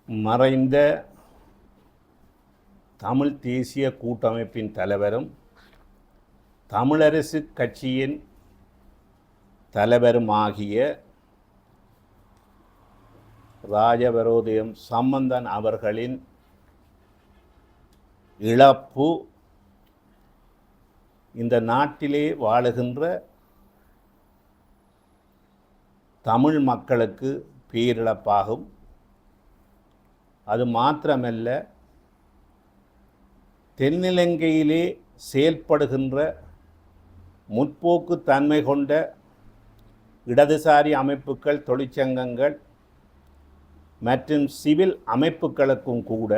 மறைந்த தமிழ் தேசிய கூட்டமைப்பின் தலைவரும் தமிழரசு கட்சியின் தலைவருமாகிய ராஜபரோதயம் சம்பந்தன் அவர்களின் இழப்பு இந்த நாட்டிலே வாழுகின்ற தமிழ் மக்களுக்கு பேரிழப்பாகும். அது மாத்திரமல்ல, தென்னிலங்கையிலே செயல்படுகின்ற முற்போக்கு தன்மை கொண்ட இடதுசாரி அமைப்புகள், தொழிற்சங்கங்கள் மற்றும் சிவில் அமைப்புகளுக்கும் கூட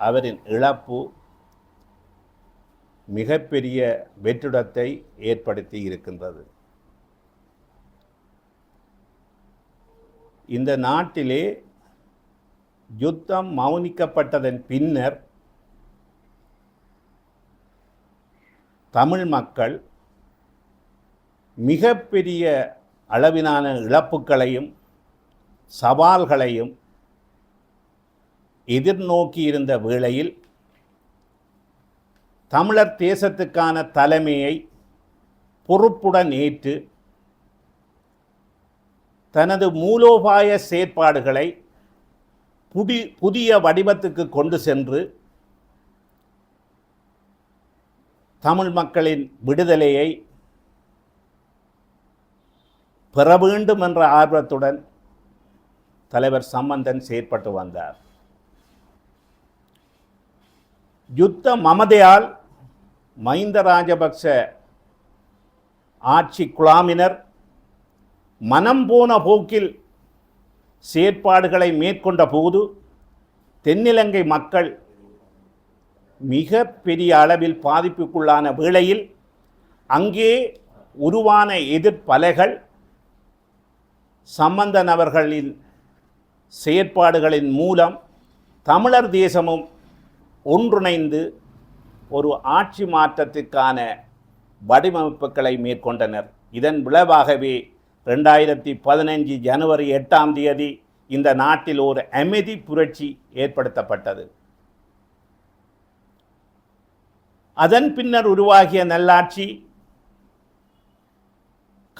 அவரின் இழப்பு மிகப்பெரிய வெற்றிடத்தை ஏற்படுத்தி இருக்கின்றது. இந்த நாட்டிலே யுத்தம் மௌனிக்கப்பட்டதன் பின்னர் தமிழ் மக்கள் மிகப்பெரிய அளவிலான இழப்புகளையும் சவால்களையும் எதிர்நோக்கி இருந்த வேளையில் தமிழர் தேசத்துக்கான தலைமையை பொறுப்புடன் ஏற்று தனது மூலோபாய செயற்பாடுகளை புதிய வடிவத்துக்கு கொண்டு சென்று தமிழ் மக்களின் விடுதலையை பெற வேண்டும் என்ற ஆர்வத்துடன் தலைவர் சம்பந்தன் செயற்பட்டு வந்தார். யுத்த மமதையால் மஹிந்த ராஜபக்ச ஆட்சி குழாமினர் மனம் போன போக்கில் செயற்பாடுகளை மேற்கொண்ட போது தென்னிலங்கை மக்கள் மிக பெரிய அளவில் பாதிப்புக்குள்ளான வேளையில் அங்கே உருவான எதிர்ப்பலைகள் சம்பந்தன் அவர்களின் செயற்பாடுகளின் மூலம் தமிழர் தேசமும் ஒன்றிணைந்து ஒரு ஆட்சி மாற்றத்திற்கான வடிவமைப்புகளை மேற்கொண்டனர். இதன் விளைவாகவே 2015 ஜனவரி 8ஆம் தேதி இந்த நாட்டில் ஒரு அமைதி புரட்சி ஏற்படுத்தப்பட்டது. அதன் பின்னர் உருவாகிய நல்லாட்சி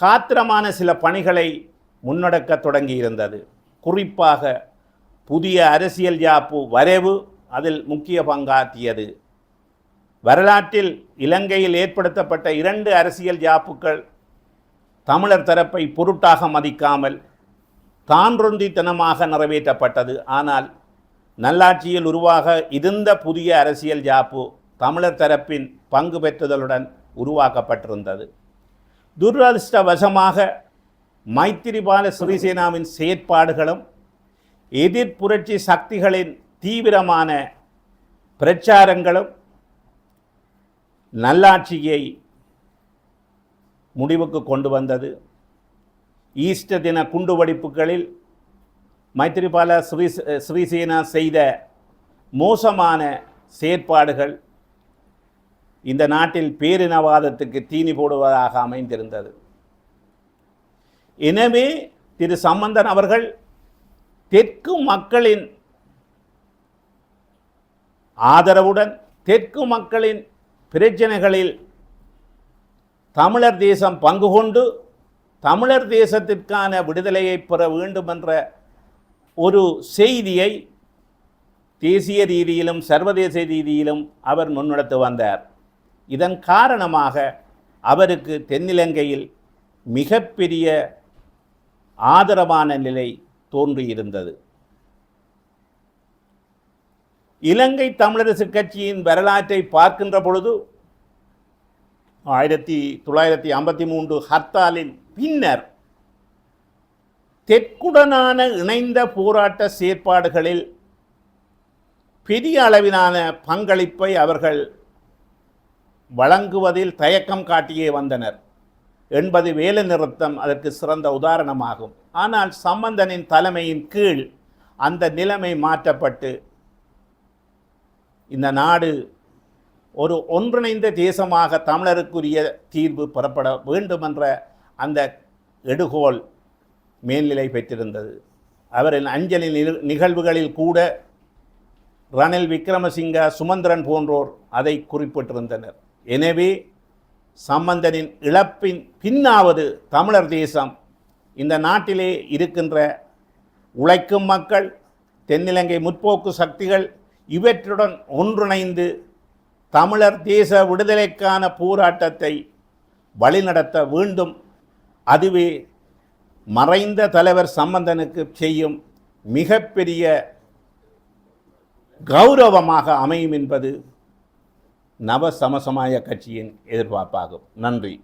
காத்திரமான சில பணிகளை முன்னெடுக்க தொடங்கியிருந்தது. குறிப்பாக புதிய அரசியல் யாப்பு வரைவு அதில் முக்கிய பங்காற்றியது. வரலாற்றில் இலங்கையில் ஏற்படுத்தப்பட்ட 2 அரசியல் யாப்புக்கள் தமிழர் தரப்பை பொருட்டாக மதிக்காமல் தான்றொந்தித்தனமாக நிறைவேற்றப்பட்டது. ஆனால் நல்லாட்சியில் உருவாக இருந்த புதிய அரசியல் யாப்பு தமிழர் தரப்பின் பங்கு பெற்றுதலுடன் உருவாக்கப்பட்டிருந்தது. துரதிர்ஷ்டவசமாக மைத்திரிபால சிறிசேனாவின் செயற்பாடுகளும் எதிர்ப்புரட்சி சக்திகளின் தீவிரமான பிரச்சாரங்களும் நல்லாட்சியை முடிவுக்கு கொண்டு வந்தது. ஈஸ்டர் தின குண்டுவெடிப்புகளில் மைத்திரிபால சிறிசேனா செய்த மோசமான செயற்பாடுகள் இந்த நாட்டில் பேரினவாதத்துக்கு தீனி போடுவதாக அமைந்திருந்தது. எனவே திரு சம்பந்தன் அவர்கள் தெற்கு மக்களின் ஆதரவுடன் தெற்கு மக்களின் பிரச்சனைகளில் தமிழர் தேசம் பங்கு கொண்டு தமிழர் தேசத்திற்கான விடுதலையை பெற வேண்டும் என்ற ஒரு செய்தியை தேசிய ரீதியிலும் சர்வதேச ரீதியிலும் அவர் முன்னெடுத்து வந்தார். இதன் காரணமாக அவருக்கு தென்னிலங்கையில் மிகப்பெரிய ஆதரவான நிலை தோன்றியிருந்தது. இலங்கை தமிழரசு கட்சியின் வரலாற்றை பார்க்கின்ற பொழுது 1953 ஹர்த்தாலின் பின்னர் தெற்குடனான இணைந்த போராட்ட செயற்பாடுகளில் பெரிய அளவிலான பங்களிப்பை அவர்கள் வழங்குவதில் தயக்கம் காட்டியே வந்தனர். 80 வேலை நிறுத்தம் அதற்கு சிறந்த உதாரணமாகும். ஆனால் சம்பந்தனின் தலைமையின் கீழ் அந்த நிலைமை மாற்றப்பட்டு இந்த நாடு ஒரு ஒன்றிணைந்த தேசமாக தமிழருக்குரிய தீர்வு பெறப்பட வேண்டும் என்ற அந்த எடுகோல் மேல்நிலை பெற்றிருந்தது. அவரின் அஞ்சலி நிகழ்வுகளில் கூட ரணில் விக்ரமசிங்க, சுமந்திரன் போன்றோர் அதை குறிப்பிட்டிருந்தனர். எனவே சம்பந்தனின் இழப்பின் பின்னாவது தமிழர் தேசம், இந்த நாட்டிலே இருக்கின்ற உழைக்கும் மக்கள், தென்னிலங்கை முற்போக்கு சக்திகள் இவற்றுடன் ஒன்றிணைந்து தமிழர் தேச விடுதலைக்கான போராட்டத்தை வழிநடத்த வேண்டும். அதுவே மறைந்த தலைவர் சம்பந்தனுக்கு செய்யும் மிகப்பெரிய கௌரவமாக அமையும் என்பது நவ சமசமாய கட்சியின் எதிர்பார்ப்பாகும். நன்றி.